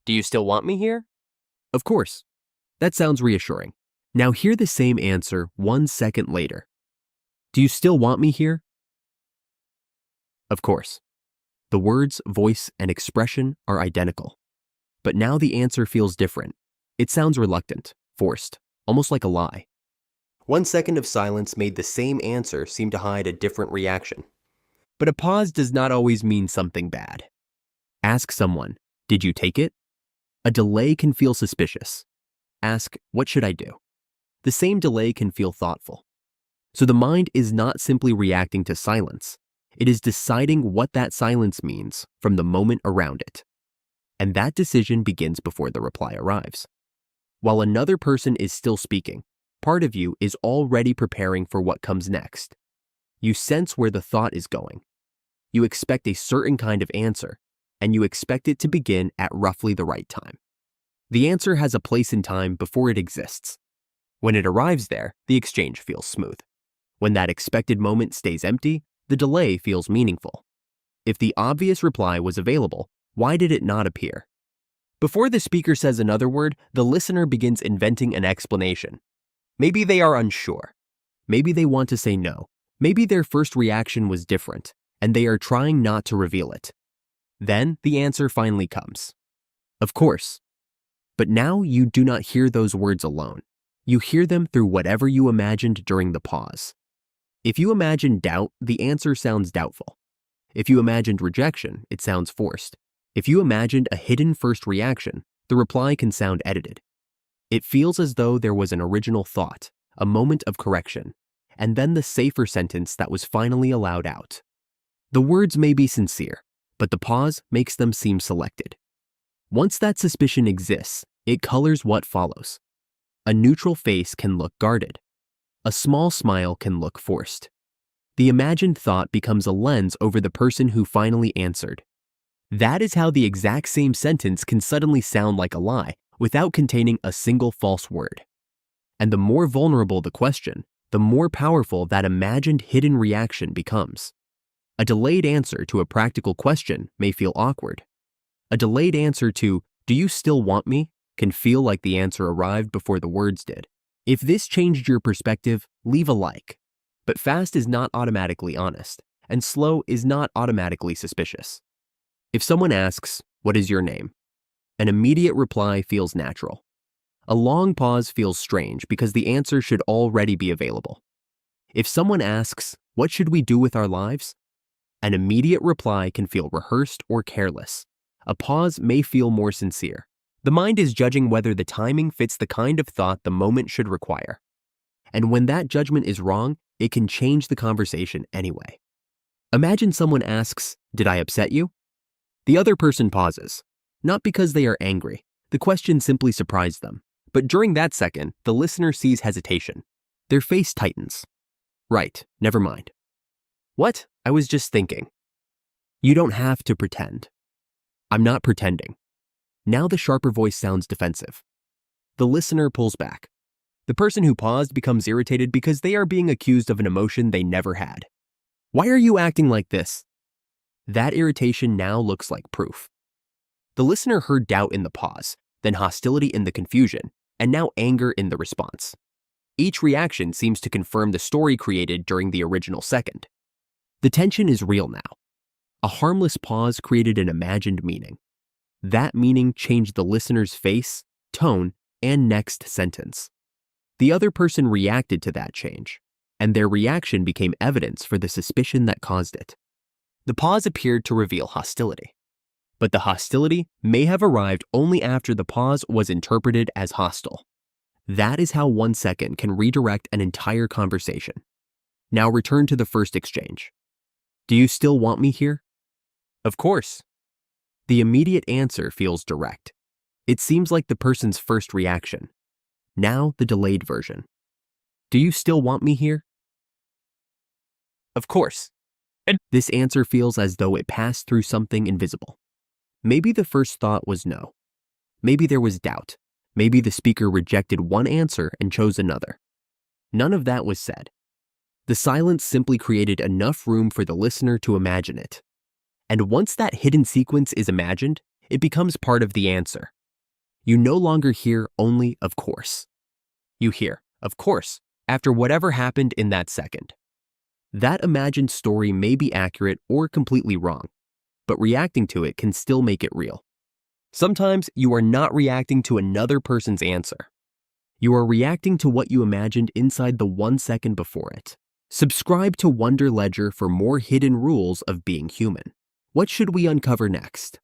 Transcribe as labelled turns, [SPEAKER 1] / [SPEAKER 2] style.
[SPEAKER 1] Do you still want me here?
[SPEAKER 2] Of course. That sounds reassuring. Now hear the same answer 1 second later. Do you still want me here? Of course. The words, voice, and expression are identical. But now the answer feels different. It sounds reluctant, forced, almost like a lie.
[SPEAKER 1] 1 second of silence made the same answer seem to hide a different reaction.
[SPEAKER 2] But a pause does not always mean something bad. Ask someone, did you take it? A delay can feel suspicious. Ask, what should I do? The same delay can feel thoughtful. So the mind is not simply reacting to silence. It is deciding what that silence means from the moment around it. And that decision begins before the reply arrives. While another person is still speaking, part of you is already preparing for what comes next. You sense where the thought is going. You expect a certain kind of answer, and you expect it to begin at roughly the right time. The answer has a place in time before it exists. When it arrives there, the exchange feels smooth. When that expected moment stays empty, the delay feels meaningful. If the obvious reply was available, why did it not appear? Before the speaker says another word, the listener begins inventing an explanation. Maybe they are unsure. Maybe they want to say no. Maybe their first reaction was different, and they are trying not to reveal it. Then the answer finally comes. Of course. But now you do not hear those words alone. You hear them through whatever you imagined during the pause. If you imagined doubt, the answer sounds doubtful. If you imagined rejection, it sounds forced. If you imagined a hidden first reaction, the reply can sound edited. It feels as though there was an original thought, a moment of correction, and then the safer sentence that was finally allowed out. The words may be sincere, but the pause makes them seem selected. Once that suspicion exists, it colors what follows. A neutral face can look guarded. A small smile can look forced. The imagined thought becomes a lens over the person who finally answered. That is how the exact same sentence can suddenly sound like a lie without containing a single false word. And the more vulnerable the question, the more powerful that imagined hidden reaction becomes. A delayed answer to a practical question may feel awkward. A delayed answer to, "Do you still want me?" can feel like the answer arrived before the words did. If this changed your perspective, leave a like. But fast is not automatically honest, and slow is not automatically suspicious. If someone asks, "What is your name?" an immediate reply feels natural. A long pause feels strange because the answer should already be available. If someone asks, "What should we do with our lives?" an immediate reply can feel rehearsed or careless. A pause may feel more sincere. The mind is judging whether the timing fits the kind of thought the moment should require. And when that judgment is wrong, it can change the conversation anyway. Imagine someone asks, "Did I upset you?" The other person pauses. Not because they are angry. The question simply surprised them. But during that second, the listener sees hesitation. Their face tightens. Right, never mind. What? I was just thinking. You don't have to pretend. I'm not pretending. Now the sharper voice sounds defensive. The listener pulls back. The person who paused becomes irritated because they are being accused of an emotion they never had. Why are you acting like this? That irritation now looks like proof. The listener heard doubt in the pause, then hostility in the confusion, and now anger in the response. Each reaction seems to confirm the story created during the original second. The tension is real now. A harmless pause created an imagined meaning. That meaning changed the listener's face, tone, and next sentence. The other person reacted to that change, and their reaction became evidence for the suspicion that caused it. The pause appeared to reveal hostility. But the hostility may have arrived only after the pause was interpreted as hostile. That is how 1 second can redirect an entire conversation. Now return to the first exchange. Do you still want me here? Of course. The immediate answer feels direct. It seems like the person's first reaction. Now the delayed version. Do you still want me here? Of course. This answer feels as though it passed through something invisible. Maybe the first thought was no. Maybe there was doubt. Maybe the speaker rejected one answer and chose another. None of that was said. The silence simply created enough room for the listener to imagine it. And once that hidden sequence is imagined, it becomes part of the answer. You no longer hear only "of course." You hear "of course" after whatever happened in that second. That imagined story may be accurate or completely wrong, but reacting to it can still make it real. Sometimes you are not reacting to another person's answer. You are reacting to what you imagined inside the 1 second before it. Subscribe to Wonder Ledger for more hidden rules of being human. What should we uncover next?